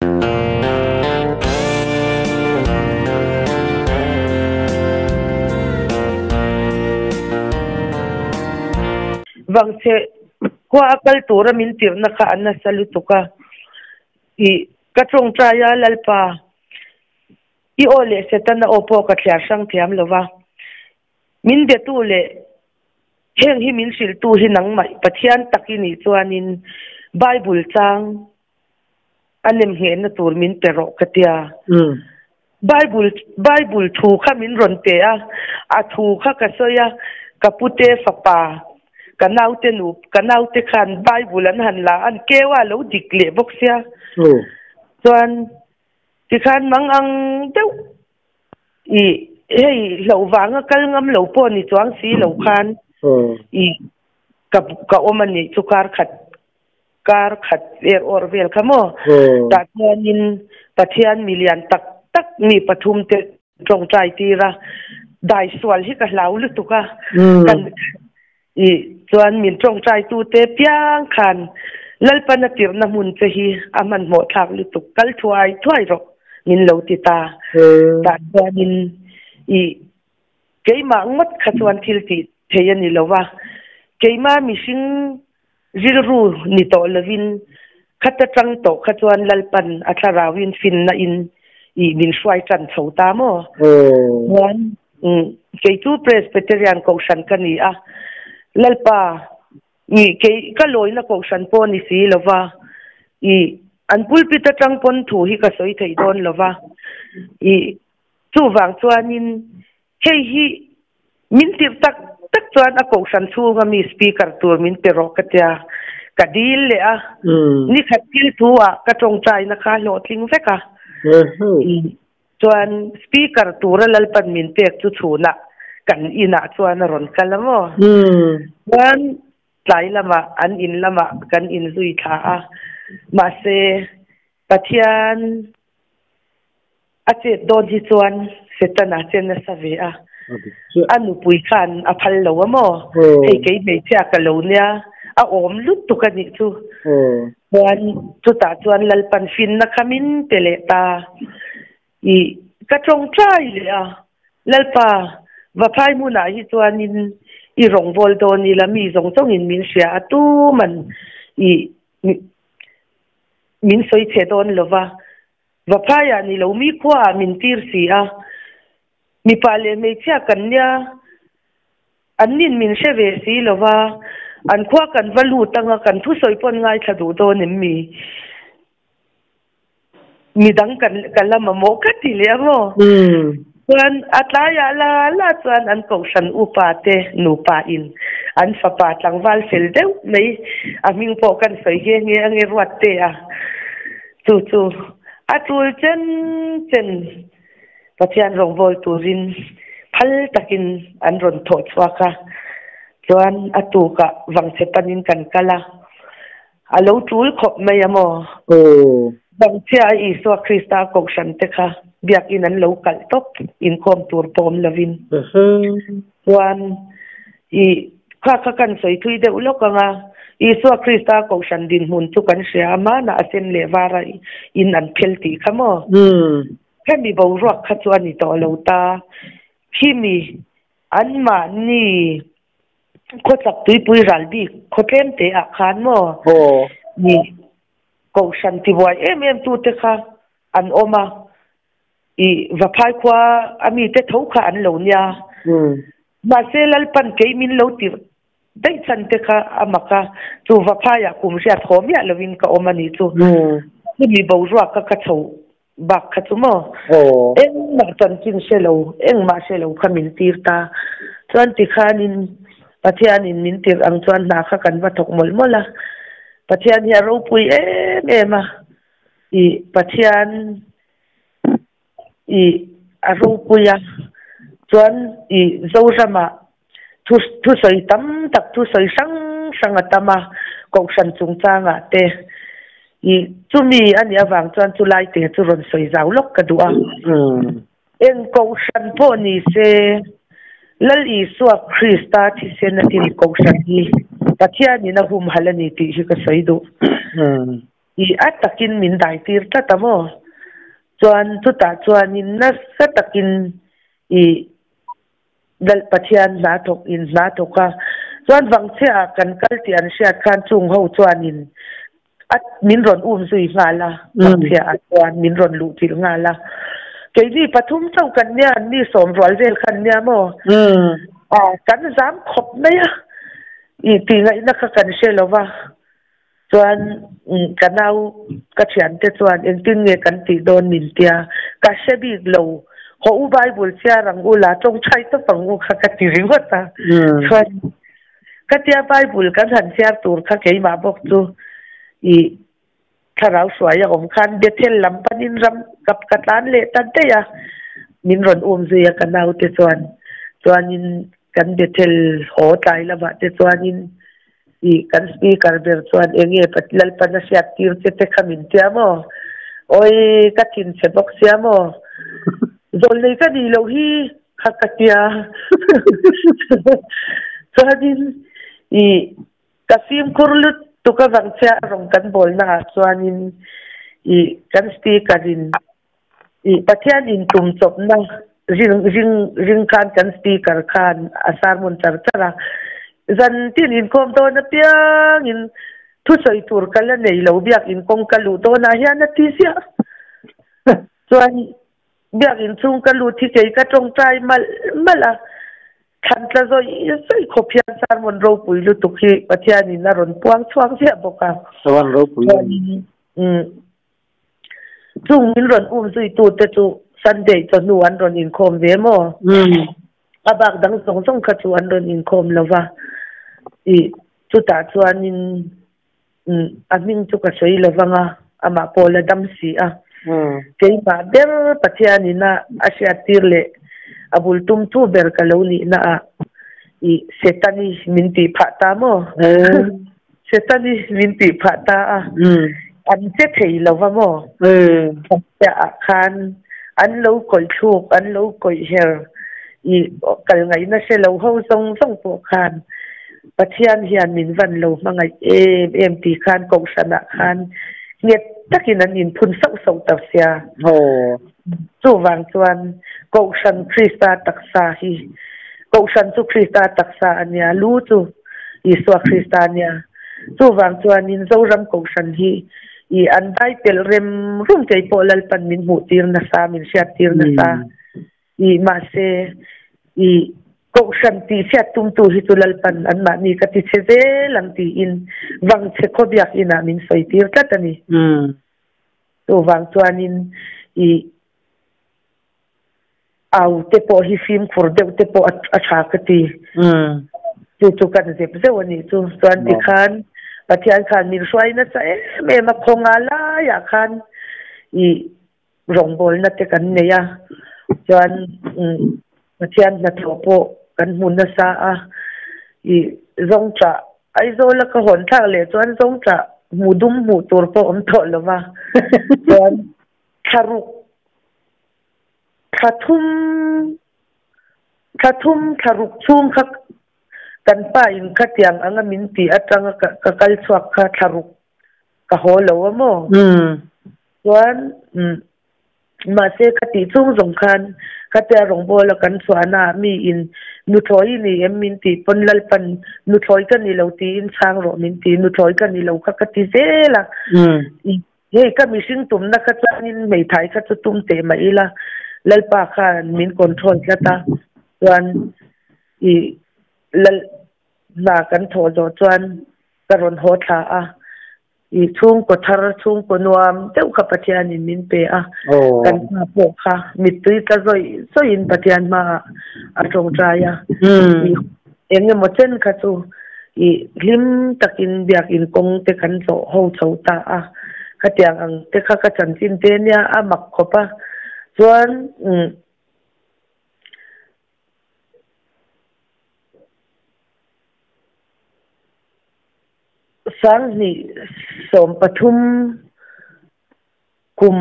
vang se kwa akal tura min tir na ka anna salutuka I katrong traya lalpa I ole setana opo ka thyar sang thiam lova min de tu le heng hi min sil tu hi nang mai pathian takini chuanin bible chang anem he na tur min pero katia bible thu kha min ron te a thu kha ka soya kapute fapa kanaute nu kanaute khan bible an han la an kewa lo dikle boxia chuan ti khan mang ang deuh I hey lo wanga kal ngam lo po ni chuang si lo khan I ka omani chukar khat or vel khamo ta chuanin pathian milian tak ni pathum te trong trai ti ra dai swal hi ka hlau lu tuka kan I chuan min trong trai tu te piang khan lalpana tir na mun che hi aman mo thak lu tuk kal thuai ro min lo ti ta chuanin I keima ngot khatwan thil ti theyani lowa keima mishing zilru ni to lovin khata tang to khatwan lalpan atharawin fin na in I min swai chan chhota mo wan keitu presbyterian ko shan kani lalpa I ke kaloi na ko shan po ni si lova I an pulpita tang pon thu hi ka soi thei don lova I chu wang chuanin hei hi min tir tak chuan a ko san chu nga mi speaker tur min pero katia kadil le ni khatil thuwa ka tong chai na kha lo tling veka chuan speaker tur lalpan min pek chu chuna kan ina chuan ron kalamo chuan tlai lama an in lama kan in zui tha ma se pathian ache don hi chuan setana chen na save anu pui khan a phal lo mo hei ke me cha ka lo nia a om lut tu ka ni chu chuan chu ta chuan lalpan fin na khamin tele ta I ka tong trai le lalpa va phai mu na hi chuan in I rong vol do ni la mi zong chong in min sia atu man I min soi che don lova va phaya ni lo mi kwa min tir si mi pale me cha kanya annin min sheve si lova an khwa kan valu tanga kan thu soi pon ngai thadu do nim mi dang kan kalama mo kati le mo chuan atlaya la chuan an ko san upa te nu pa in an fa pa tlangwal fel deuh mai a ming po kan soi he nge ange ruat te chu atul chen pathian rong vol turin phal takin an ron tho chwaka chuan atu ka wangche panin kan kala alo tul khop mai amo bang chia Isu Krista ko san te kha biak in an local top in kom tur pom lovin chuan I kha kan soi thui de ulokanga Isu Krista ko san din mun tu kan sia ma na asen le wara in an phelti khamo kami bo rock kha chuan ni to lo ta khimi anma ni ko chak tui pui ralbi ko tlem te a khan mo ni ko shanti boy em tu te kha an oma I vaphai kwa ami te thau kha an lo nia ma se lalpan ke min lo tir dai chan te kha amaka chu vaphaya kum sia thomia lovin ka oma ni chu ni bo rock ka chau bak khatuma eng ma tan kin selo eng ma selo khamin tirta chuan ti khanin pathian in min tir ang chuan na kha kan va thok mol mola pathian ya ro pui ema I pathian I aro puya chuan I zozama thu soi tam tak thu soi sang atama ko san chung changa te I chumi ani awang chuan chulai te chu ron soi zau lok ka du'a en ko san po ni se lal Isu Krista thi sen ti ko san hi pathian ni na hum halani ti hi ka soi do i atakin min dai tir ta tamo chuan chuta chuan in na sa takin i dal pathian na thok in na thoka chuan wangchea kan kalti an hriat khan chung ho chuan in at min ron zui ngala wangchea chuan min ron lu til ngala keini pathum chau kan nia ni som rol vel khan nia mo kan zam khop mai i tinga ina ka kan shelowa chuan kanau ka thian te chuan engtin nge kan ti don min tia ka shebi lo ho u bible sia rang ula chong chai to pangu kha ka ti riwata chuan ka tia bible kan han sia tur kha ke ma bok chu i tharau suaya om khan bethel lam panin ram kap katan le tan te ya min ron zuya kanau te chuan in kan bethel ho tai la ba te chuan in i kan speaker ber chuan enge patlal panasya tir te khamin tia mo oi ka tin se box sia mo zol nei ka di lo hi khakatia chuanin i kasim kurlut tu ka wangcha rong kan bol na chuanin i kan speaker in i pathian in tum chop na ring kan speaker khan asar mun chara zan tin in kom to na piang in thu soi tur kala nei lo biak in kong kalu to na hian na ti sia chuan biak in chung kalu thi ke ka tong trai mala than tla zo soi khopian sar mon ro pui lu tukhi pathian in na ron puang chuang sia boka sawan ro pui chung min ron zui tu te chu Sunday to nu an ron in kom ve mo abak dang song kha chu an ron in kom lova i chuta chuan in aming chu ka sei lawanga ama pola dam si a kei ba ber pathian ina asia tirle abul tum tu ber kaloni na a i setani minti phata mo setani minti phata a an che thei lawa mo ya khan an lo koi thuk an lo koi her i kal ngai na se lo ho song po khan pathian hian min van lo mangai em ti khan ko sana khan nget takin an in phun sau ta sia chu wang chuan ko san krista taksa hi ko san chu krista taksa ania lu chu iswa kristania chu wang chuan in zoram ko san hi i an dai tel rem rum ke polal pan min hu tir na sa min sia tir na sa i ma se i ko shanti sia tum tu hi tulal pan an ma ni ka ti che lang ti in wang che ko biak ina min soi tir ka tani to wang chuan in i au te po hi film khur de te po a tha ka ti tu kan ze pe wani tu chuan ti khan pathian khan mir swai na cha me ma khonga la ya khan i rong bol na te kan ne ya chuan pathian na thopo kan mun na sa a i zong cha ai zo la ka hon thak le chuan zong cha mudum mu tur po om tho lova chuan tharuk khathum tharuk chung kha kan pa in khatiang anga min ti atanga ka kal chuak kha tharuk ka holo mo chuan ma se khati chung zong khan khatia rong bol kan chuana mi in nu thoi ni em min ti ponlal pan nu thoi kan ni lo ti in chang ro min ti nu thoi kan ni lo kha kati zela he ka mi sing tum na kha chanin mei thai kha chu tum te mai la lalpa khan min control kata chuan i lal na kan tho zo chuan karon ho tha a i chung ko thar chung ko nuam teu kha pathian in min pe a kan ma po kha mitui ta zoi so in pathian ma a tong traya enge mo chen kha chu i lim takin biak in kong te kan zo ho chho ta a khatiang ang te kha ka chan chin te nia a mak khopa chuan sang ni som pathum kum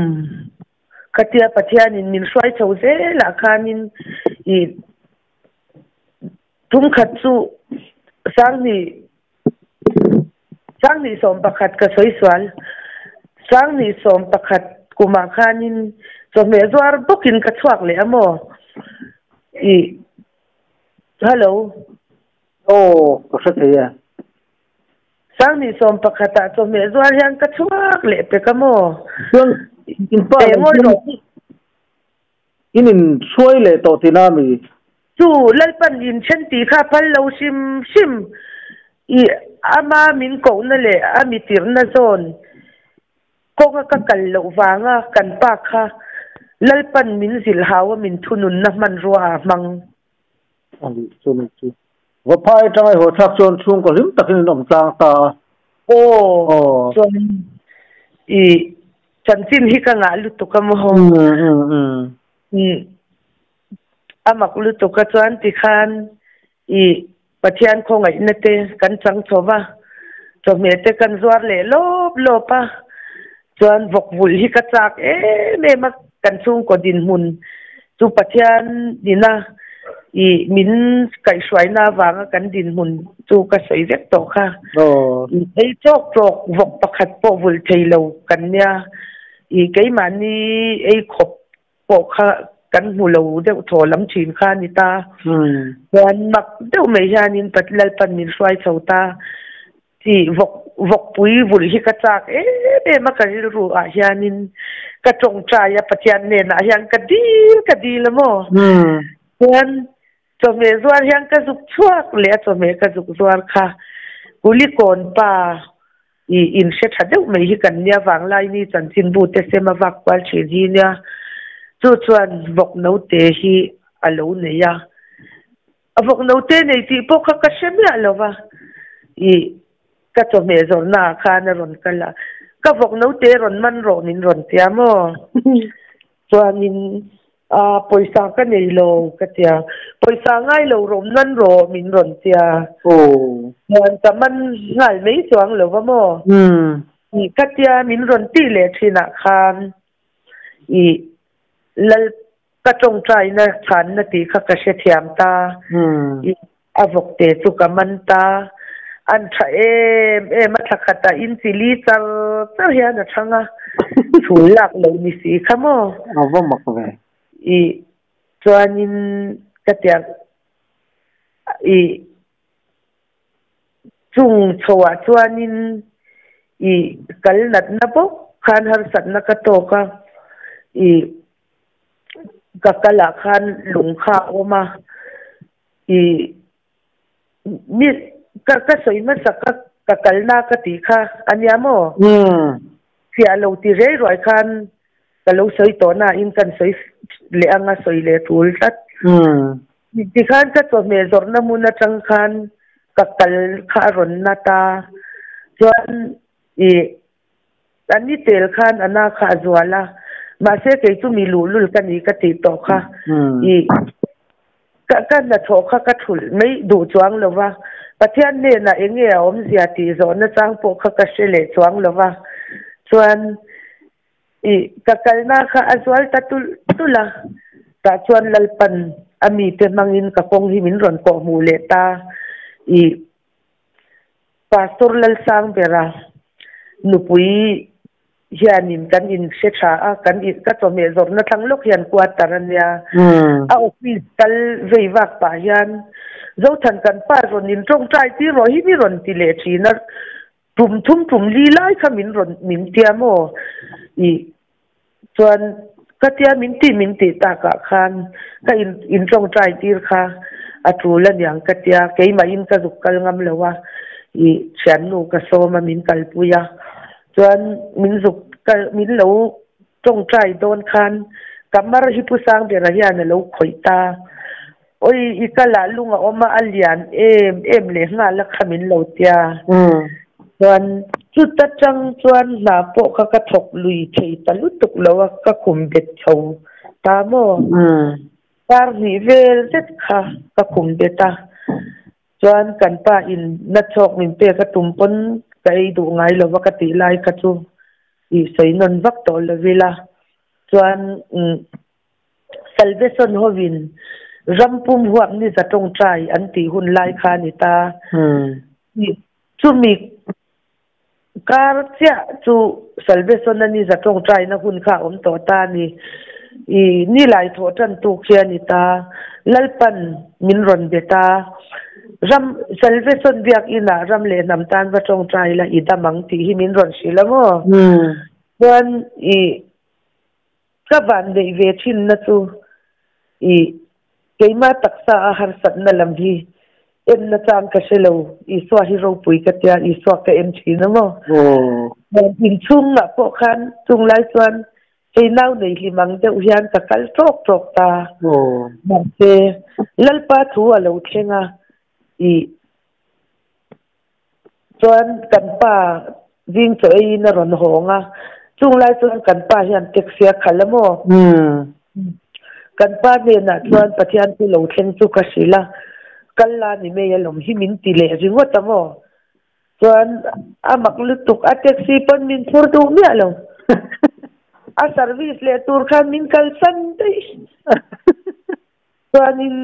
khatia pathian in min swai chho ze la khanin i tum khat chu sang ni som pakhat ka soi swal sang ni som pakhat kuma khanin so me zwar bukin ka chuak le amo I hello có rất hay sang ni som pakhata so me zwar yang ka chuak le pe kamo chuan in pa in suai le to tinami chu lalpan in chen ti kha pal lo sim I ama min ko na le ami tir na zon ko ka kal lo wanga kan pa kha lalpan min zil hawa min thunun na man ruwa mang ani chu wa pai tang ho thak chon chung ko lim takin nom tang ta chon I chanchin hi ka nga lu to ka mo ho amak lu to ka chuan ti khan I pathian ko ngai na te kan chang chowa cho me te kan zuar le lopa chuan vok vul hi ka chak me ma kan chung ko din mun chu pathian dina I min kai shwai na wanga kan din mun chu ka sei vek to kha ei chok vok pakhat po vul theilo kan nya I kei mani ei khop po kha kan mulo de tho lam chin kha ni ta wan mak de me janin patlal pan min shwai chauta ti vok pui vul hi ka chak be ma ka ru a janin ka chong cha ya pathian ne na yang ka dil mo wan cho me zuar yang ka zuk chuak le cho me ka zuk zuar kha kuli kon pa I in se thade me hi kan nya wang lai ni chan chin bu te se ma wak kwal chi ji nya chu chuan vok no te hi alo ne ya avok no te nei ti po kha ka shem ya lo wa I ka cho me zor na kha na ron kala ka vok no te ron man ro nin ron tia mo chuan in poisa ka nei lo ka tia poisa ngai lo rom nan ro min ron tia man ta man ngai mei chuang lo wa mo ni ka tia min ron ti le thina khan I lal ka chong trai na khan na ti kha ka she thiam ta I avok te chu ka man ta an tha ma thakata in chili char hian na thanga thulak lo ni si khamo awa mak ve I chuanin ka tia I chung chowa chuanin I kal nat na po khan har sat na ka to ka I kakala khan lung kha oma I mi ka soi ma saka kakal na ka ti kha anya mo sia lo ti re roi khan ka lo soi to na in kan soi le anga soi le tul tat ti khan ka to me zor na mu na chang khan kakal kha ron na ta chuan I ani tel khan ana kha zwala ma se ke tu mi lul kan ni ka ti to kha I ka na tho kha ka thul mai du chuang lo wa pathian ne na enge om zia ti zo na chang po kha ka shele chuang lo wa chuan I ka kalna kha azwal ta tula ta chuan lalpan ami te mangin ka kong hi min ron ko mu le ta I pastor lal sang bera nupui hianin kan in se tha kan I ka to me zor na thang lok hian kwa tarania office tal vei wak pa hian zo than kan pa ron in tong trai ti ro hi mi ron ti le thi na tum li lai kha min ron min tia mo I chuan ka tia min ti ta ka khan ka in tong trai ti kha atu la yang ka tia ke ma in ka zuk kal ngam lewa I chan nu ka so ma min kal puya chuan min zuk ka min lo tong trai don khan kamar hi pu sang be ra hian lo khoita oi ikala lunga oma alian em le nga la khamin lo tia chuan chu ta chang chuan na po kha ka thok lui thei talu tuk lo ka khum bet chho ta mo par ni vel tet kha ka khum beta chuan kan pa in na chok min pe ka tumpon kai du ngai lo wa ka ti lai ka chu I sei non vak to le vela chuan salvation hovin rampum huam ni zatong trai an ti hun lai kha ni ta chu mi kar tia chu salvation ani za tong trai na hun kha to ta ni ni lai tho tan tu khia ni ta lalpan min ron beta ram salvation biak ina ram le nam tan va tong trai la ida mang ti hi min ron silamo wan ka van de ve chin na chu keima taksa har sat na lambi en na chang ka selo swa hi ro pui ka tia swa ka em china mo in chung na po khan chung lai chuan ei nau nei hi mang de hian ka kal tok ta mam se lalpa thu alo thenga chuan kan pa ding choi na ron honga chung lai chuan kan pa hian teksia khalamo kan pa ne na chuan pathian tu lo thleng chu ka sila kalla ni me yalom hi min ti le ringo tamo chuan amak lutuk a taxi pon min phur du mi alo a service le tur khan min kal san dei chuan in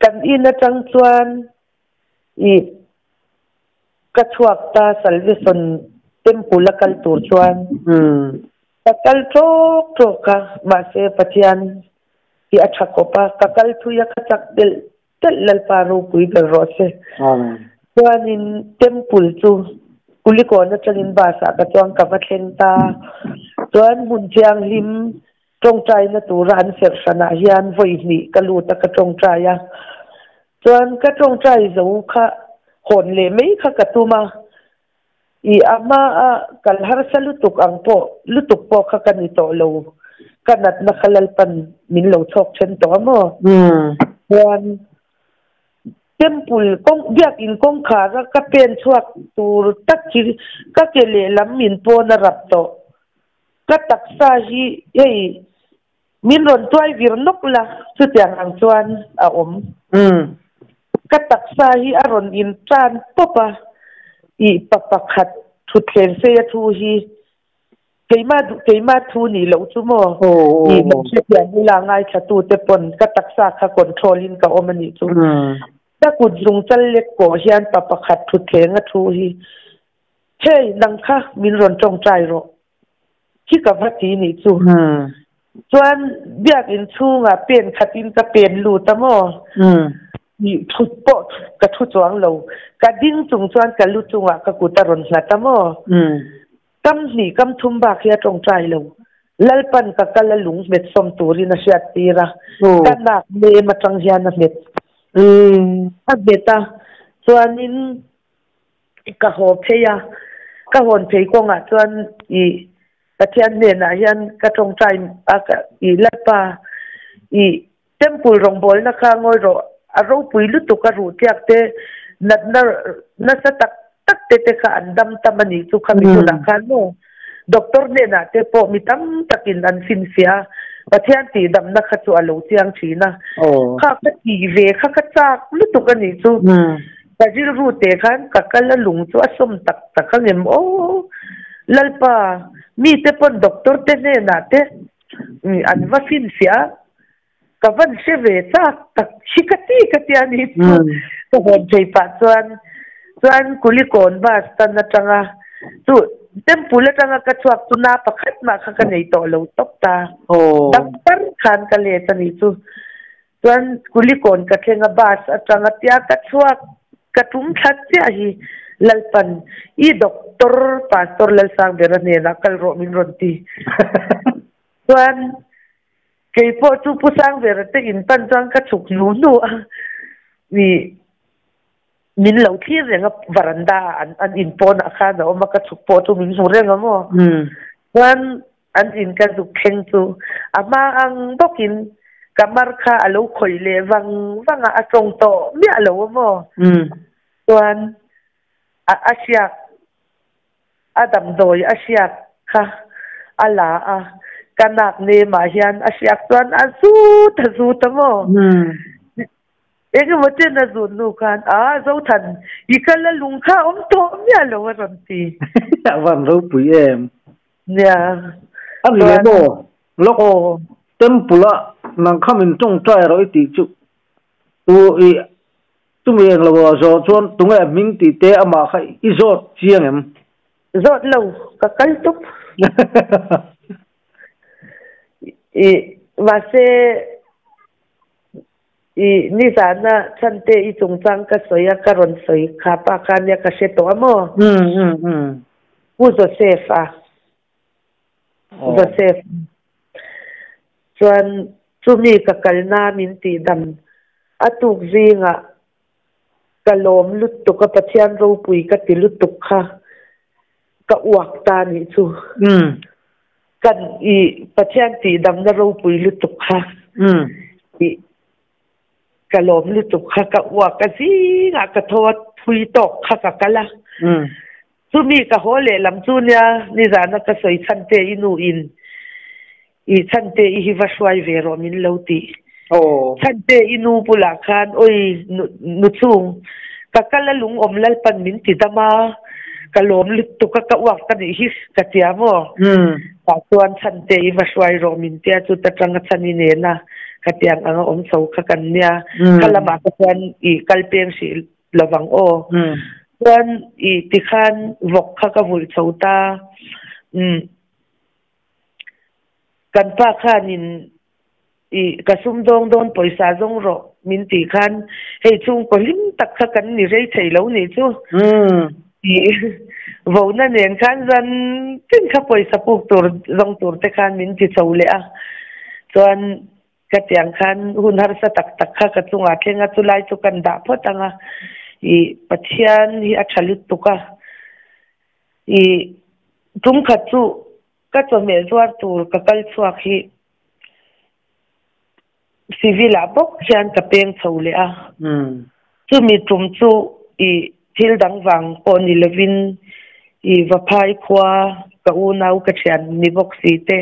kan ina tang chuan ka chuak ta salvation temple kal tur chuan kakal tok ka ma se pathian ki acha ko pa kakal thu ya ka chak del lalpa ro pui bel ro se chuan in temple chu kuliko na changin ba sa ka chuang ka vatheng ta chuan mun chiang lim tong trai na tu ran ser sana hian voi ni ka lu ta ka tong trai ya chuan ka tong trai zo kha hon le mei kha ka tuma ama kal har salutuk ang po lutuk po kha kan to lo kanat na khalalpan min lo chok chen to mo chuan temple kong biak in kong kha ka pen chuak tur tak chi ka kele lam min po na rap to ka taksa hi ei min ron tuai vir nok la chu tiang ang chuan a om ka taksa hi aron in tran popa papakhat thu tlen se thu hi keima thu ni lo chu mo ni mo se pian la ngai tha tu te pon ka taksa kha control in ka omani chu ta ku jung chal le ko hian papakhat thu tlenga thu hi hey nang kha min ron tong trai ro ki ka vati ni chu chuan biak in chunga pen khatin ka pen lu ta mo ni thut po ka thu chuang lo ka ding chung chuan ka lu chunga ka ku ta ron hla ta mo kam ni kam thum ba khia tong trai lo lalpan ka kala lung met som turi na sia tira kana me matang hian na met a beta chuan in ka ho pheya ka hon phei ko nga chuan pathian ne na hian ka tong trai a ka lalpa temple rong bol na kha ngoi ro aro pui lu tu ka ru tiak te na sa tak te kha andam tamani chu khami tu na khan no doctor ne na te po mitam takin an fin sia pathian ti dam na kha chu alo chiang thina kha ka ti ve kha ka chak lu tu ka ni chu ka jil ru te khan ka kal lung chu asom tak khangem lalpa mi te pon doctor te ne na te an va fin sia kavan se ve tak sikati ani to hon jei pa chuan kulikon ba stan na tanga tu temple tanga ka chuak tu na pakhat ma kha ka nei to lo tok ta daktar khan ka le tani chu chuan kulikon ka thenga bas atanga tia ka chuak ka tum that tia hi lalpan doctor pastor lal sang bera ne na kal ro min ronti chuan kei po chu pusang ver te in pan chang ka chuk nu ni min lo thi renga varanda an in pon a kha na oma ka chuk po chu min su renga mo wan an in ka du kheng chu ama ang bokin kamar kha alo khoi le wanga a chong to mi alo mo wan asia adam doi asia kha ala kanak ne ma hian asiak chuan azu ta mo ege mote na zu nu khan zo than ikala lung kha om to mya lo ron ti wan ro pui em ya ani le bo loko tempula nang khamin tong trai ro ti chu tu mi lo zo chuan tunga ming ti te ama kha izot chiang em zot lo ka kaltup mase ni sana chante I chungchang ka soya ka ron soi khapa kanya ka seto amo u Joseph Joseph chuan chumi ka kalna min ti dam atuk zinga kalom lutuk ka pathian ro pui ka tilutuk kha ka uak ta ni chu kan pathian ti dam na ro pui lutuk kha kalom lutuk kha ka uak ka zinga ka thot pui tok kha ka kala chumi ka hole lam chu nya ni zana ka soi chante inu in chante hi vaswai vero min loti chante inu pula khan oi nu chung ka kala lung omlal pan min ti dama kalom lutuk ka uak ta ni hi ka tiamo ta tuan chante I vaswai ro min tia chu ta tanga chani ne na ka tiang anga om so ka kan nia kalama ka tuan I kalpeng si lawang o tuan I tikhan vok kha ka vul chota kan pa khanin kasum dong don poisa jong ro min ti khan hei chung ko lim tak kha kan ni rei thei lo ni chu vo na nen khan zan tin kha poisa puk tur jong tur te khan min ti chole a chuan ka tiang khan hun har sa tak tak kha ka chunga thenga chulai chu kan da photanga pathian hi athalut tuka tum kha chu ka chome zuar tur ka kal chuak hi civil abok hian ka peng chole a chu mi tum chu thil dang wang pon 11 vaphai khwa ka u nau ka thian ni bok si te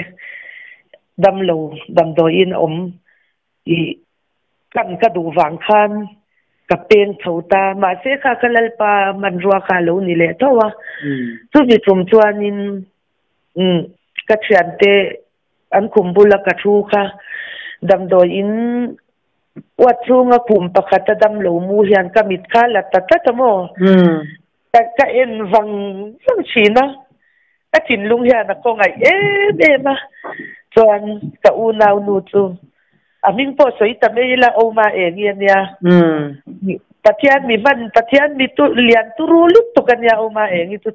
dam lo dam do in om kan ka du wang khan ka peng chota ma se kha kalal pa man ruwa kha lo ni le thowa chu mi tum chuanin ka thian te an kumbula ka thu kha dam do in wat chunga kum pakhata dam lo mu hian ka mit kha la ta ta mo ka en wang sang china ka tin lung hian ko ngai ma chuan ka u nau nu chu aming po soi ta me la o ma e ngia nia pathian mi tu lian tu ru lut tu kan ya o ma e ngi tu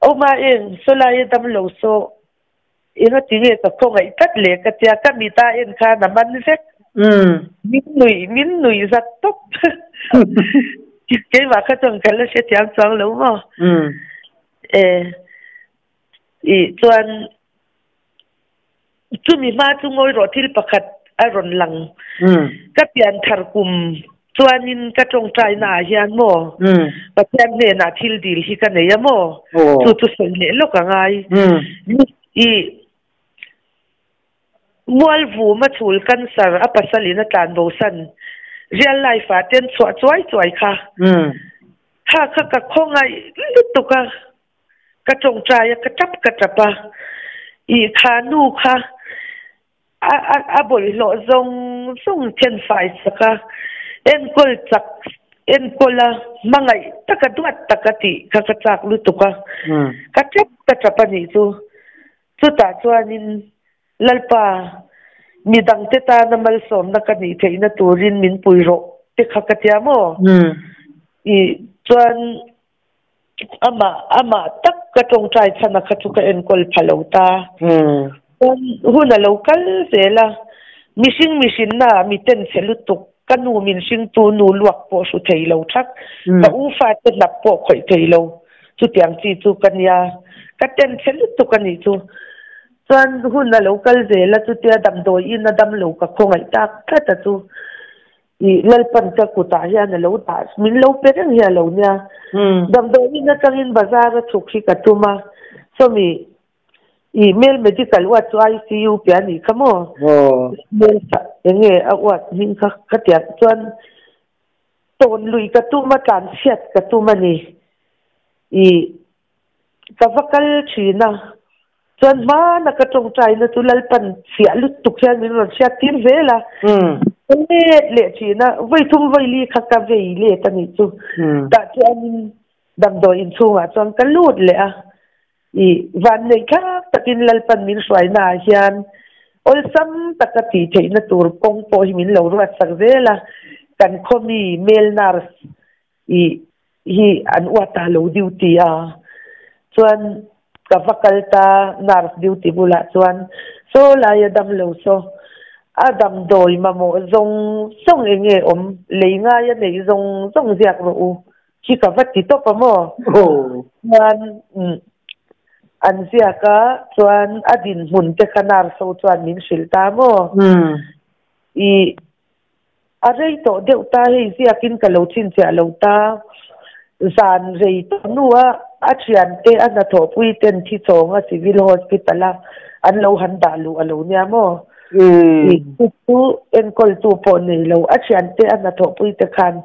o ma en so la ye dam lo so ina tinge ka ko ngai tat le ka tia ka mi ta en kha na man vek min nui zat tok ke wa ka tong kala se tiang chang lo mo chuan chu mi ma chu ngoi ro thil pakhat a ron lang ka pian thar kum chuanin ka tong trai na hian mo pathian ne na thil dil hi ka nei mo chu sei le lo ka ngai mual vu ma chul kan sar a pasalina tan bo san real life a ten chuai kha kha ka khongai lutuka ka tong trai ka tapa kha nu kha a bol lo zong ten fai saka en kola mangai takaduat takati ka chak lutuka ka tapa ni chu ta chuanin lalpa midang te ta na mal som na kani theina turin min puiro te khakatia mo chuan ama tak ka tong trai chana kha chu ka en kol phalota huna local zela mishing na miten selutuk kanu min sing tu nu luak po su theilo thak ka u fa te lap po khoi theilo chu tiang chi chu kanya ka ten selutuk ani chu chuan huna local zela chu tia dam doi in na dam lo ka khongai tak ta chu lalpan ka kuta hian lo ta min lo pereng hian lo nia dam doi in na changin bazar chukhi ka tuma so mi email medical wa chu ICU piani kamo mail sa enge awat ning ka tia chuan ton lui ka tuma kan siat ka tuma ni ka vakal china chuan ma na ka tong trai na tu lalpan sia lut tu khian min ron sia tir vela le china voi thum voi li kha ka vei le ta ni chu ta chuan dam do in chunga chuan ka lut le a I van nei kha takin lalpan min swai na hian ol sam takati theina tur pong po hi min lo ru sak vela kan khomi mel nars hi an wata lo duty a chuan ka vakalta nars duty bula chuan so la ya dam lo so adam doi mamo zong song enge om leinga ya nei zong ziak ro chi ka vati to pa mo chuan an ziaka chuan adin mun te khanar so chuan min shilta mo I arei to deuta hei ziakin ka lo chin cha lo ta zan rei to nuwa a thian te ana tho pui ten thi chonga civil hospital a an lo han dalu alo nia mo tu en kol tu po nei lo a thian te ana tho pui te khan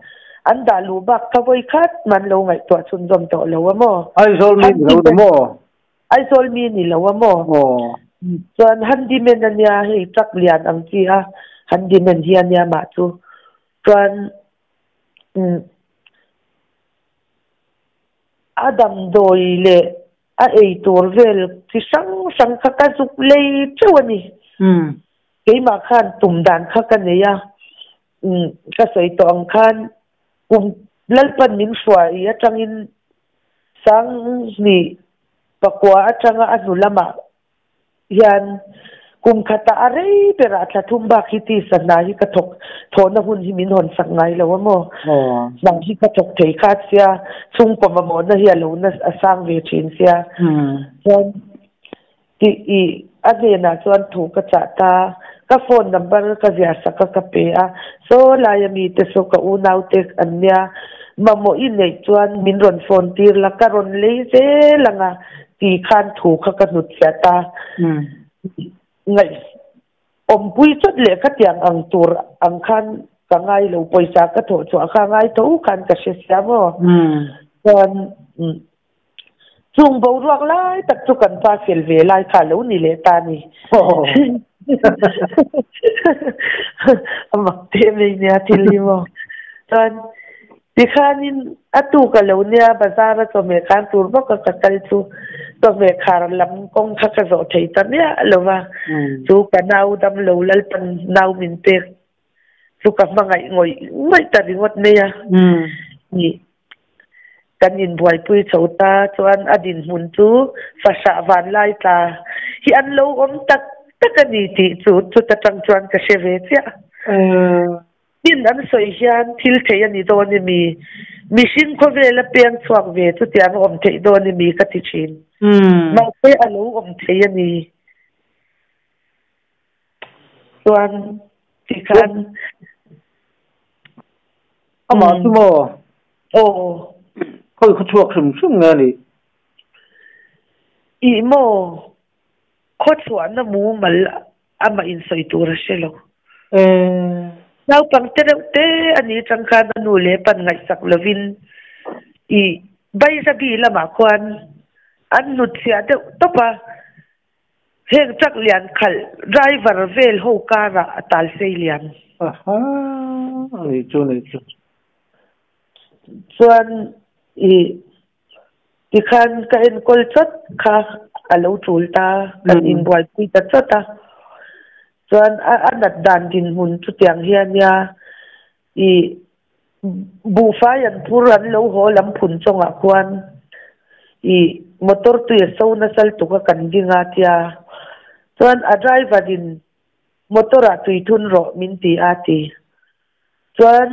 an dalu bak ka voi khat man lo ngai to chun jom to lo mo ai sol mi lo mo ai sol mi ni lo mo chuan handyman ania hei truck lian ang chi a handyman hian nia ma chu chuan adam doi le a ei tur vel chi sang kha zuk lei chuani keima khan tum dan kha ka neya ka sei to ang khan lalpan min shwai atangin sang ni pakwa atanga anulama yan kum khata arei pera thlathum ba khiti sana hi ka thok thona hun hi min hon sak ngai lo mo nang hi ka thok thei khat sia chung pom mo na hi lo na asang ve chin sia chuan ti I adena chuan thu ka cha ta ka phone number ka zia saka ka pe a so la ya mi te so ka unau te anya mamo I nei chuan min ron phone tir la ka ron le se langa ti khan thu kha ka nut sia ta ngai om pui chot le ka tiang ang tur ang khan ka ngai lo poisa ka tho chu kha ngai to khan ka se sia mo chuan chung bo ruak lai tak chu kan pa fel ve lai kha lo ni le ta ni amak te me nia thili mo chuan ti khanin atu ka lo nia bazar to me kan tur ba ka kal chu to me khar lam kong kha ka zo thei ta nia lova chu ka nau dam lo lal pan nau min pe chu ka mangai ngoi ta ringot ne ya ni kanin buai pui chota chuan adin mun chu fasha van lai ta hi an lo om tak takani ti chu ta tang chuan ka sheve chia in an soi hian thil thei ani do ni mi sin ko vela peng chuak ve chu tiang om thei do ni mi ka ti chin ma pe alo om thei ani chuan ti khan ama sumo khoi khu chuak sum nga ni I mo kho chuan na mu mal ama in soi tur shelo now pang te ani changkhan anu le pan ngai sak lovin I bai sabi lama kwan an nut sia de topa heng chak lian khal driver vel ho kara atal sei lian aha ni chu chuan I khan ka en kol chot kha alo chulta kan in boy pui ta chota chuan anat dan din mun chu tiang hian ya I bu fa yan puran lo ho lam phun chonga kwan I motor tu ye so na sal tu ka kan dinga tia chuan a driver din motora tui thun ro min ti ati chuan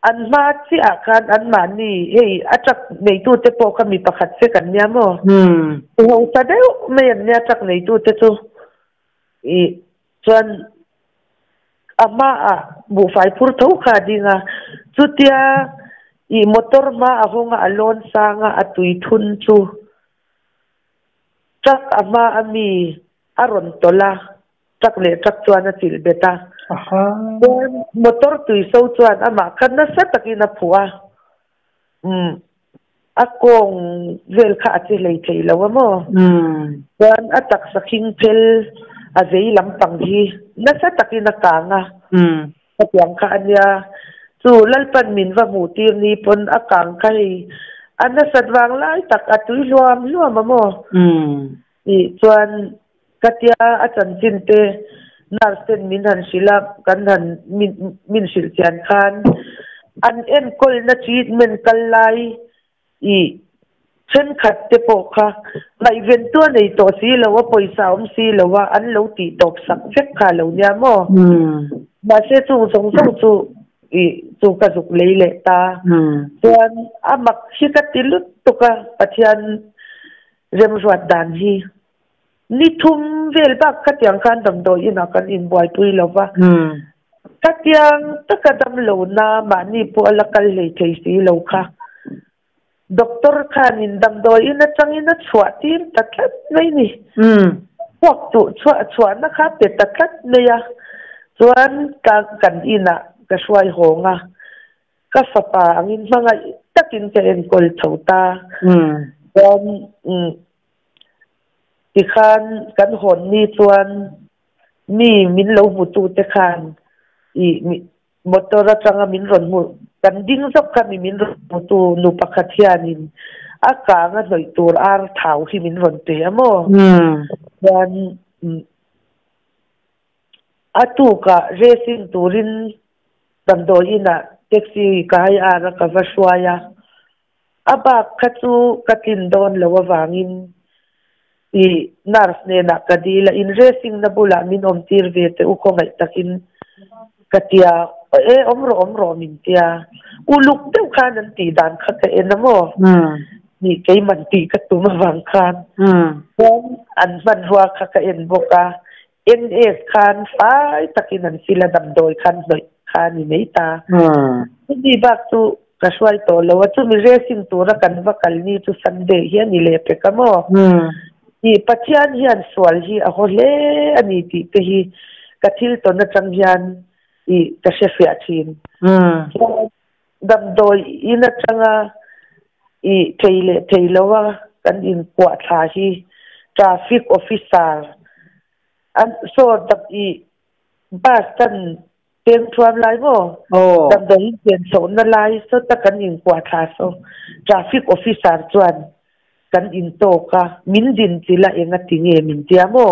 an ma chi a khan an ma ni hei atrak nei tu te po ka mi pakhat se kan nya mo ho sa de me yan nya tak nei tu te chu I chuan ama a bu fai pur tho kha dinga chutia I motor ma a honga alon sanga atui thun chu tak ama ami aron tola tak le tak chuan a til beta motor tui so chuan ama khan na sa takina phua akong vel kha ati lei thei lo mo chuan atak saking phel a zei lampang hi na sa takina kanga patiang kha ania chu lalpan min va mu tir ni pon akang kai ana sadwang lai tak atui luam mo I chuan katia achan chinte narsen min han silak kan han min sil chian khan an en kol na treatment kallai I chen khat te po kha mai ven tu nei to si lo poisa si lo wa an lo ti tok sak vek kha lo nya mo ma se chu song chu I chu ka zuk leile ta chuan amak hikatilut to ka pathian rem ruat dan hi ni thum vel bak katiang kan dam do ina kan in boy pui lova katiang takadam lo na ma ni po alakal le thei si lo kha doctor khan in dam do ina changina chhuatin tatlat nei ni pok tu chua na kha pe tatlat ne ya chuan ka kan ina ka swai honga ka fapa angin manga takin ke en kol thauta ikhan kan hon ni chuan mi min lo mu tu te khan I motor atanga min ron mu kan ding zop ka min ron mu tu nu pakhat hianin aka nga noi tur ar thau hi min ron te amo chuan atu ka racing turin damdo ina taxi kai ara ka vaswaya aba khachu katin don lawa wangin I nurse ne na kadila in racing na bula min om tir vete u ko ngai takin katia omro min tia uluk deu khan an ti dan kha ka enamo ni kei man ti ka tu ma wang khan an man huwa kha ka en boka NS khan fai takin an sila dam doi khan noi khan ni nei ta ni bak tu ka swai to lo chu mi racing tu ra kan va kal ni tu Sunday hian ni le pe ka mo I pathian hian swal hi a hole ani ti te hi kathil to na chang hian I ka shefia thin dam doi ina changa I theilowa kan in kwa tha hi traffic officer an so dap I bus kan ten thuam lai mo dam doi ten so na lai so ta kan in kwa tha so traffic officer chuan kan in to ka min din tila enga tinge min tiamo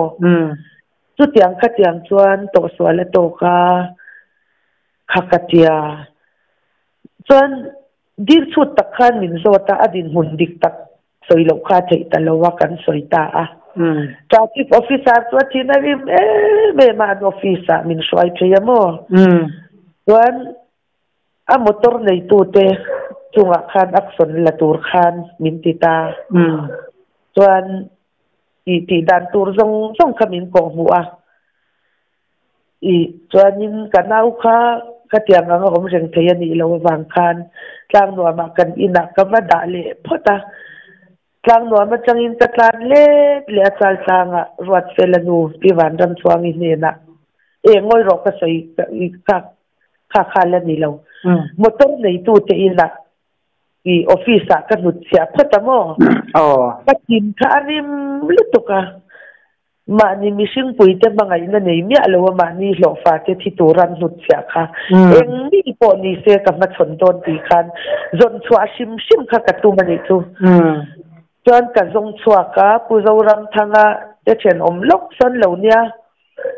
chu tiang kha tiang chuan to swala to ka khakatia chuan dir chu takhan min zota adin hun dik tak soilo kha thei talowa kan soita a traffic officer chu thinarim me man officer min swai theyamo chuan a motor nei tu te chunga khan akson latur khan min tita chuan I ti dan tur zong khamin ko hua I chuanin kanau kha katiang anga om reng thei ani lo wang khan tlang no ma kan ina ka va da le phota tlang no ma changin ka tlan le achal tanga ruat felanu pi wan ram chuang I ne na ngoi ro ka sei ka khala ni lo motor nei tu te ina I office ka nut sia phatamo katin kharim lutuka mani mishing puite mangai na nei mi alo mani lo fa te thi turan nut sia kha eng mi po ni se ka ma chon don ti khan zon chua sim kha ka tu mani tu chuan ka zong chua ka pu zoram thanga te chen om lok son lo nia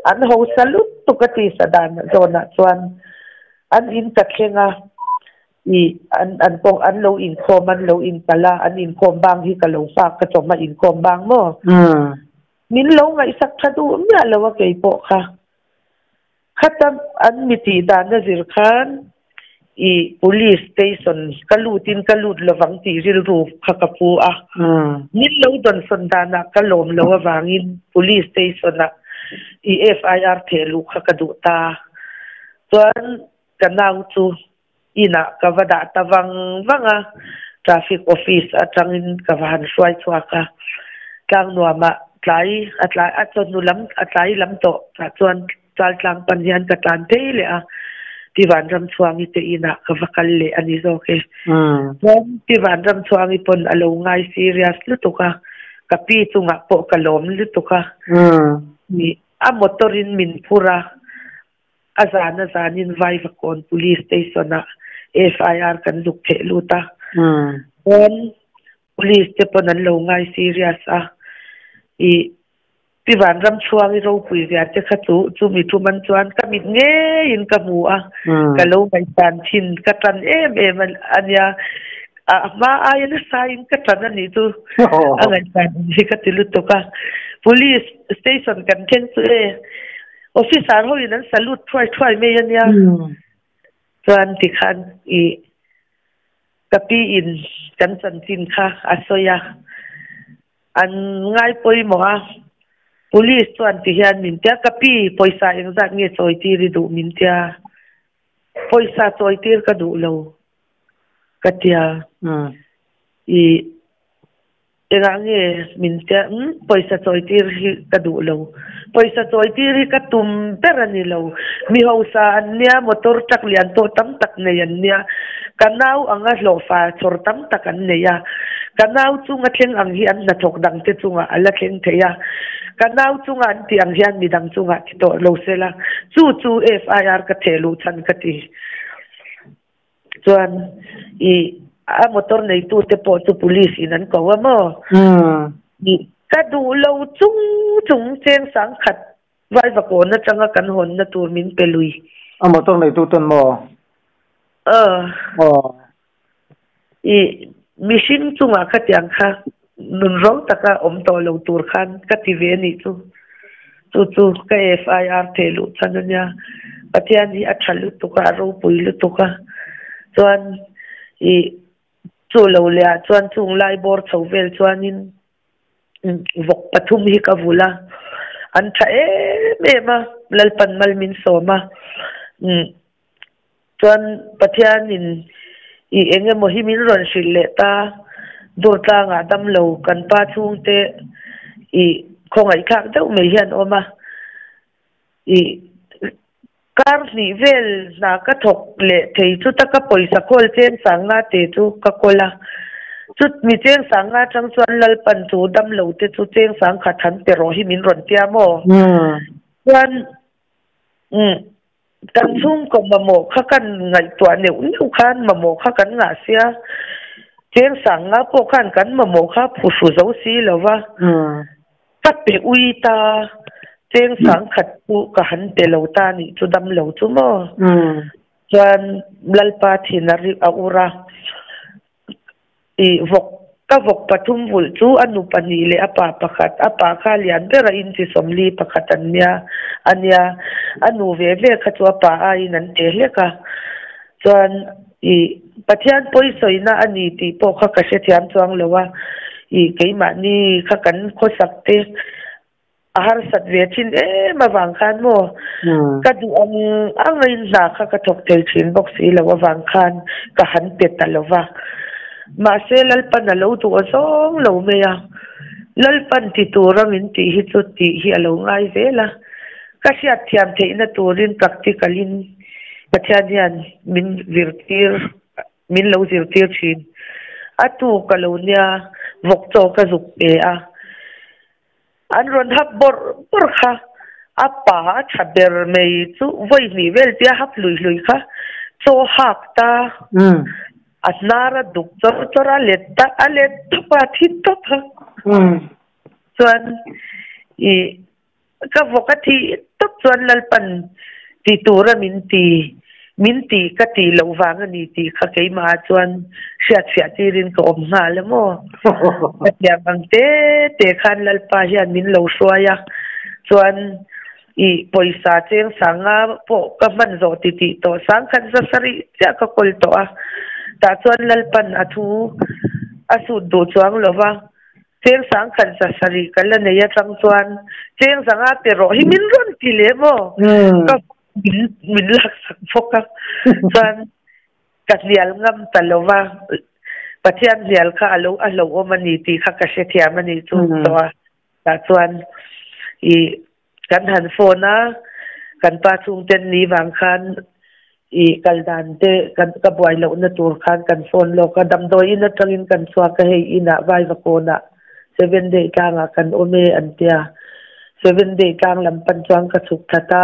an ho salut tu ka ti sadan zona chuan an in ka khenga I an pong an lo in khom an lo in pala an in khom bang hi ka lo fa ka choma in khom bang mo min lo ngai sak thadu nya lo wa kei po kha khatam an miti dan na zir khan I police station kalut lawang ti ril ru khakapu a min lo don son dana kalom lo wangin police station a I FIR thelu khakadu ta chuan kanau chu ina kavada tawang wanga traffic office atangin kavan swai chwaka tlang nuama tlai atlai atnulam atlai lam to chuan chal tlang panhian ka tlan theile a tiwan ram chuangi te ina kavakal le ani zo ke tiwan ram chuangi pon alo ngai serious lutuka kapi chunga po kalom lutuka ni a motorin min pura azana zanin vai vakon police station a FIR kan luk the luta police te pon an lo ngai serious I pi van ram chuang I ro pui ya te kha chu mi thu man chuan ka mit nge in ka mu ka lo ngai tan thin ka tan em anya ma ai na sai ka tan ni tu angai tan ni ka tilu to ka police station kan chen chu officer ho in an salute try me anya chuan ti khan I kapi in kan san tin kha asoya an ngai poi mo police chuan ti hian min tia kapi poisa engzat nge choi ti ri du min tia poisa choi tir ka du lo katia I engange min tia poisa choi tir ka du lo poisa choi tir ka tum perani lo mi hosa ania motor tak lian to tam tak ne yan nia kanau anga lo fa chor tam tak an ne ya kanau chunga thleng ang hi an na thok dang te chunga ala thleng theya kanau chunga an ti ang hian mi dang chunga ti to lo sela chu FIR ka thelu chan ka ti chuan I a motor nei tu te po chu police in an ko mo I ka du lo chung cheng sang khat vai va ko na changa kan hon na tur min pelui a motor nei tu ton mo I machine chunga khatiang kha nun rong taka om to lo tur khan ka ti ve ni chu ka FIR thelu chananya atian hi athalu to ka ro puilu to ka chuan I chu lo le chuan chung lai bor chhovel chuan in vok pathum hi ka vula an tha ma lalpan mal min soma chuan pathian in I enge mohimin ron shille ta durta nga dam lo kan pa chung te I khongai khak deuh me hian oma I kar ni vel na ka thok le thei chu ta ka poisa khol chen sanga te chu ka kola chut mi chen sanga chang chuan lal pan chu dam lo te chu chen sang kha than te ro hi min ron tia mo chuan kan chung ko mamo kha kan ngai to ne khan mamo kha kan nga sia chen sanga po khan kan mamo kha phu su zo si lova tat pe ui ta chen sang khat pu ka han te lo ta ni chu dam lo chu mo chuan lalpa thinari a ura I vok pathum vul chu anu pani le apa pakhat apa kha lian bera in ti somli pakhat ania anu ve kha chu apa a in an te hleka chuan I pathian poisoina ani ti po kha ka se thiam chuang lowa I keima ni kha kan khosak te ahar sat ve thin ma wang khan mo ka du angai na kha ka thok tel thin box I lawa wang khan ka han pe talowa ma se lalpan alo tu song lo me ya lalpan ti turang in ti hi chu ti hi alo ngai vela ka sia thiam the na turin practicalin pathian min virtir min lo virtir chin atu kalonia vok cho ka zuk pe an ron hap bor kha apa chaber mei chu voi ni vel tia hap lui kha cho hak ta asnara duk chora letta pa thit pa chuan I ka vokati tok chuan lalpan ti tura min ti ka ti lo wang ani ti kha ke ma chuan sia ti rin ko om nga le mo ya bang te khan lalpa hian min lo hruaya chuan I poisa cheng sanga po ka man zo ti to sang khan sa sari cha ka kol to ta chuan lalpan athu asu do chuang lova cheng sang khan sa sari kala ne ya chang chuan cheng sanga te ro hi min ron ti le mo ka min lak sak foka chuan ka lial ngam talova pathian lial kha alo o mani ti kha ka se thia mani chu to ta chuan I kan han phone kan pa chung ten ni wang khan I kaldan te kan ka boy lo na tur khan kan phone lo ka dam doi in atangin kan chwa ka hei ina vai va kona 7 day ka nga kan ome antia 7 day kang lam pan chuang ka chuk thata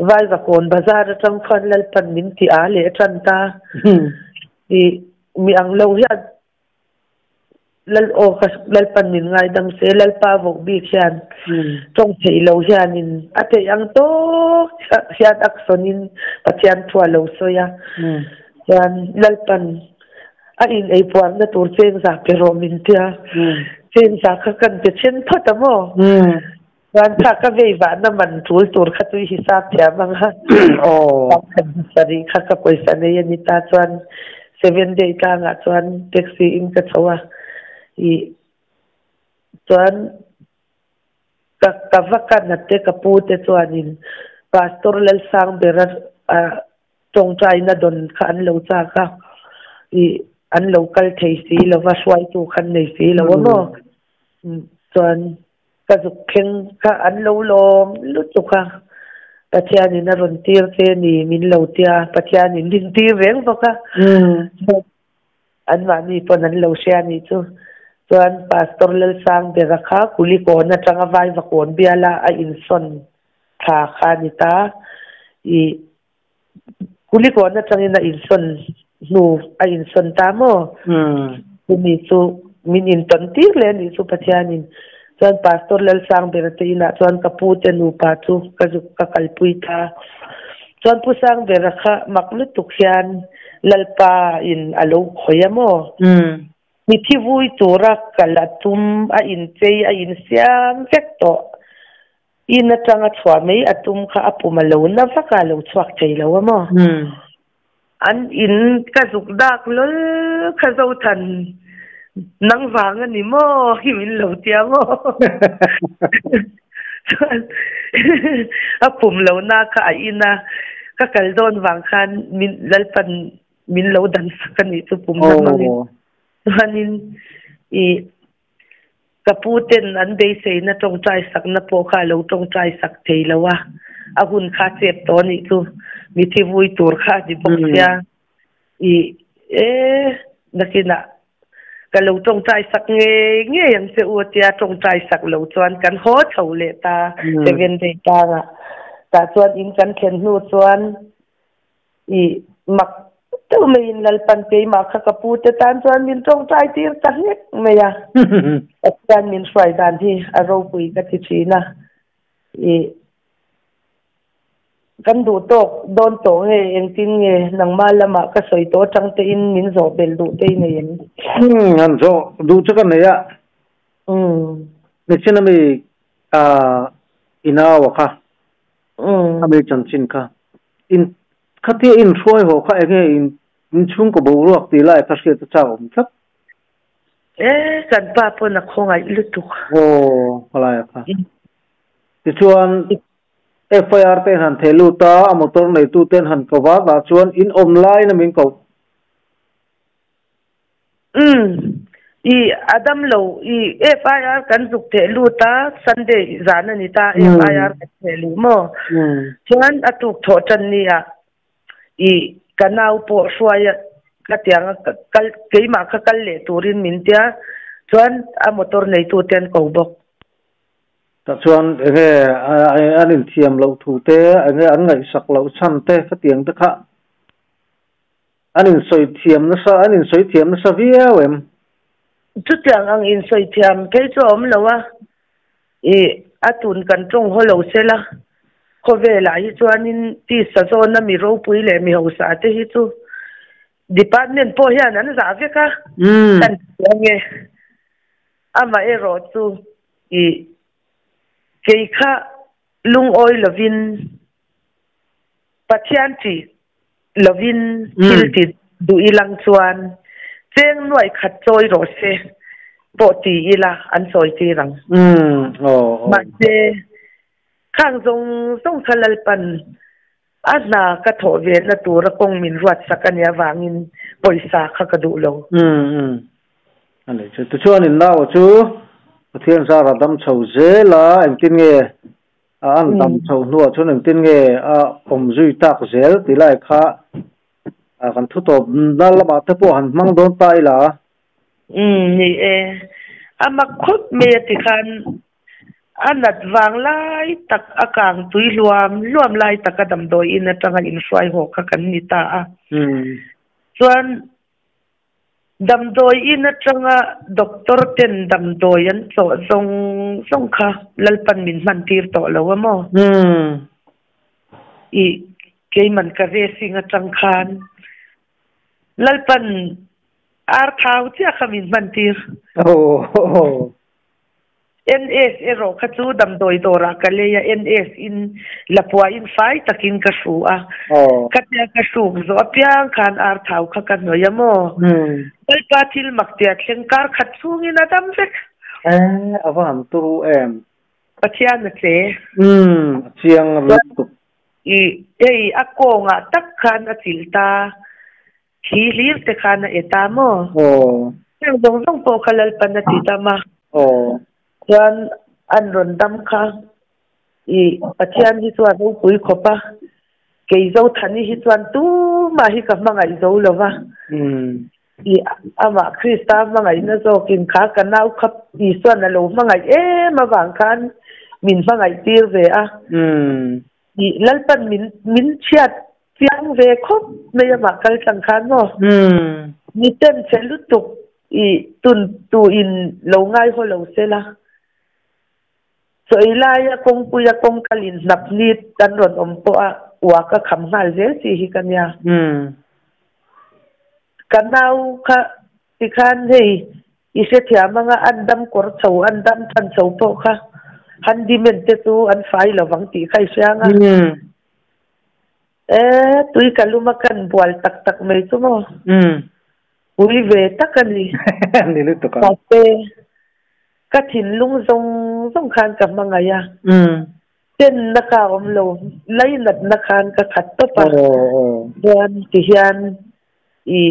vai va kon bazar tang khan lal pan min ti a le than ta I mi ang lo ya lal o lal pan min ngai dang se lal pa vok bi khian trong thei lo hian in ate ang to hian aksonin pathian thua lo soya hian lal pan a in ei puan na tur cheng za pero min tia cheng za kha kan pe chen phatamo wan kha ka vei va na man thul tur kha tu hisab thia bang ha sari kha ka paisa ne yani ta chuan 7 day ka nga chuan taxi in ka chawa i chuan ka vaka na te ka pu te chuan in pastor lal sang bera tong trai na don kha an lo cha ka i an local thei si lo wa swai tu khan nei si lo mo chuan ka zuk kheng ka an lo lom lu chu ka pathian in a ron tir te ni min lo tia pathian in din tir reng boka an ma ni pon an lo sia ni chu chuan pastor lal sang de rakha kuli ko na tanga vai va kon biala a in son tha kha ni ta I kuli ko na tangina in son nu a in son ta mo ni chu min in ton tir le ni chu pathian in chuan pastor lal sang berate ina chuan kapu te nu pa chu kazuk ka kalpui ta chuan pu sang berakha maklu tukhian lalpa in alo khoyamo mi thi vui tura kalatum a in chei a in siam vekto ina tanga chwa mei atum kha apuma lo na vaka lo chwak chei lo mo an in kazuk dak lol khazo than nang vang ani mo himin lo tia mo apum lo na ka ina ka kaldon wang khan min lalpan min lo dan sakani chu pum na mangin hanin I kaputen an dei sei na tong chai sak na po kha lo tong chai sak thei lawa agun kha chep to ni chu mi thi vui tur kha di bokya I nakina kalau tong chai sak nge yang se u tia tong chai sak lo chuan kan ho chole ta 7 day ta nga ta chuan in kan khen nu chuan I mak tu mein lal pan pe ma kha ka pu te tan chuan min tong chai tir ta nek me ya tan min swai dan thi a ro pui ka thi china I kan du to don to he eng tin nge nang malama ka soi to chang te in min zo bel du te ne yen an zo du chu kan ne ya ne china mi ina wa kha ame chan chin kha in khati in shoi ho kha ege in chung ko bo ro ti lai ka se ta cha om thap kan pa po na khongai lu tu hala ya kha ti chuan FIR ten han thelu ta motor nei tu ten han ko wa da chuan in online min ko I adam lo I FIR kan zuk thelu ta Sunday zana ni ta FIR thelu mo chuan atuk tho chan ni a I kanau po swaya ka tiang kal keima kha kal le turin min tia chuan a motor nei tu ten ko bok ta chuan nge anin thiam lo thu te nge an ngai sak lo chan te ka tiang te kha anin soi thiam na sa via wem chu tiang ang in soi thiam ke chom lo wa I atun kan tong ho lo sela ko vela hi chuan in ti sa zo na mi ro pui le mi ho sa te hi chu department po hian an za ve ka kan nge ama ero chu I keikha lung oi lovin pathian ti lovin hilti du ilang chuan cheng noi khat choi ro se po ti ila an choi ti rang ma se khang zong khalal pan ana ka tho ve na tur kong min ruat sakania wangin poisa kha ka du lo ani chu chuan in naw chu pathian sa ra dam chho zela en tin nge an dam chho nu chun en tin nge om zui tak zel ti lai kha kan thu to dal ma te po han mang don tai la ni ama khut me ti khan anat wang lai tak akang tui luam lai tak adam doi in atanga in swai ho kha kan ni ta chuan đầm đôi in trong doctor tên đầm đôi anh cho song kha lalpan min man tir to lo mo i cái mình cái racing trong khan lalpan ar thao chứ không mình man tir NS ero khachu dam doi dora kaleya NS in lapua in fai takin kasu a katya kasu zo piang khan ar thau kha kan noyamo alpa thil maktia thlengkar khatchung in adam vek avam tu em pathian che chiang ru i ei akonga tak khan a chilta khi lir te khan eta mo dong dong po khalal panati tama yan an rondam kha i pathian hi chuan ro pui khopa ke zo thani hi chuan tu ma hi ka mangai zo lova i ama krista mangai na zo kin kha kanau khap i chuan lo mangai ma wang khan min mangai tir ve a i lalpan min chiat piang ve khop me ma kal sang khan mo ni ten chelutuk i tun tu in lo ngai ho lo sela so ilaya kung puya kung kalin napnit kan ron ompo a waka khamhal zel si hi kanya kanau ka tikhan hei ise thia manga andam kor chau andam than chau po kha handimen te tu an fai lawang ti khai sianga tui kaluma kan bual tak tak mai tu mo ui ve takani ni lu to ka cái thìn lung rong khan cả mga ya tên naka lo lấy nat nakhan ka khat to pa dan ti hian i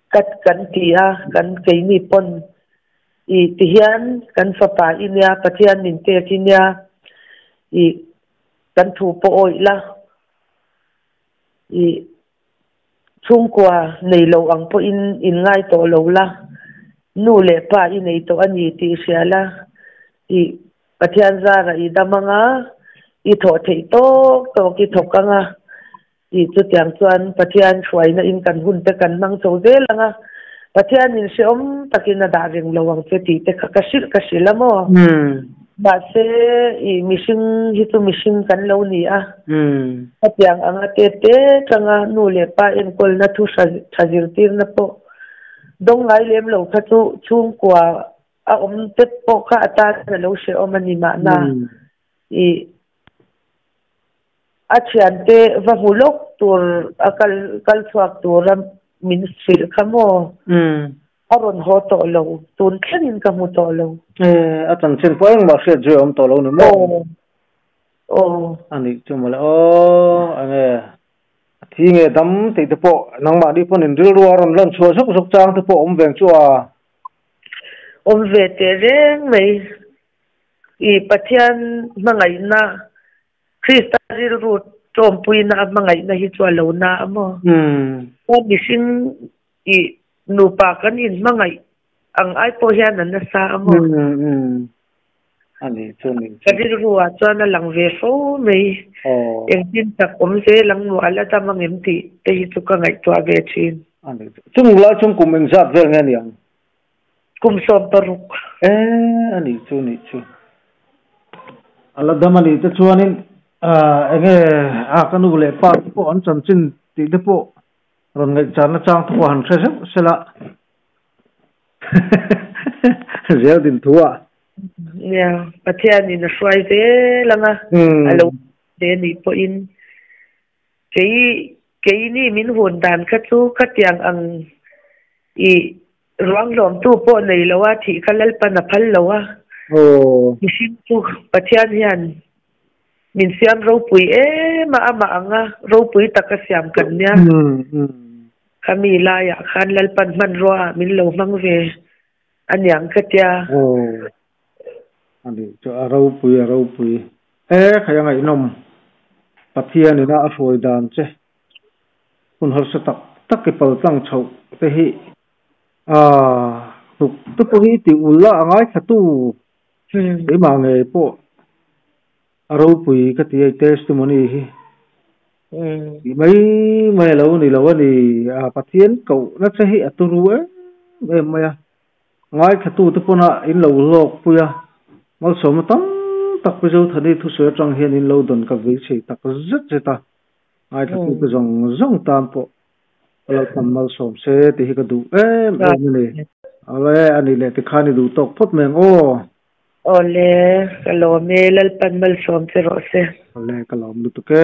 kat kan ti a kan ke ni pon i ti hian kan fa pa inia pathian min te kinia i kan thu po oi la i chung kwa nei lo ang po in ngai to lo la nu le pa i nei to ani ti siala i pathian zara i damanga i tho thei to ki thokanga i chu tiang chuan pathian thruai na in kan hun te kan mang cho zelanga pathian in seom takina da reng lawang che ti te ka silamo ba se i mishing hi tu mishing kan lo ni a patiang anga te kanga nu le pa en kol na thu thazir tir na po dong ngai lem lo kha chu chung kwa a te po kha ata na lo se omani ma na i achian te va hulok tur akal chuak tur ministry khamo aron ho to lo tun khanin ka mu to lo atan chen poeng ma se je om to lo ni mo ani chumala ane thi nge dam te te po nang ma di pon in ril ruaron lan chua sok chang te po om veng chua om ve te reng mei i pathian mangai na krista ril ru tom puina mangai na hi chua lo na amo mi sing i nupa kan in mangai ang ai po hian an na sa amo ani chuni ril ruwa chuan a lang ve fo mei din tak om se lang nu ala ta mangem ti te hi chu ka ngai tua ve chin ani chung la chung kum eng zat vel nge niang kum som paruk ani chuni chu ala damani te chuanin enge a kanu le pa po an chan chin ti te po ron ngai chan na chang po han sela zel din thua ya pathian ni na swai ve langa alo de ni po in ke ni min hon dan kha chu khatiang ang i rong lom tu po nei lawa thi khalal pa na phal lawa misin tu pathian hian min siam ro pui ma anga ro pui takasyam kan nya kami la ya khan lal pan man ro min lo mang ve anyang khatia ani cho ro pui khaya ngai nom pathian ni na afoi dan che kun har sa tak ke pal tang chau te hi tu po hi ti ulla angai khatu e ma nge po ro pui ka ti testimony hi mai lo ni pathian ko na che hi aturu em mày ngay cái tu tu pona in lâu lộc puya mal som tam tak pe jo thani thu so tang hian in lo don ka vi chi tak zet zeta ai cái tu jong jong tam po lo tam mal som se ti hi ka du em ni ale ani le ti khani du tok phot meng o ole kalo me lal pan mal som se ro se ole kalom du to ke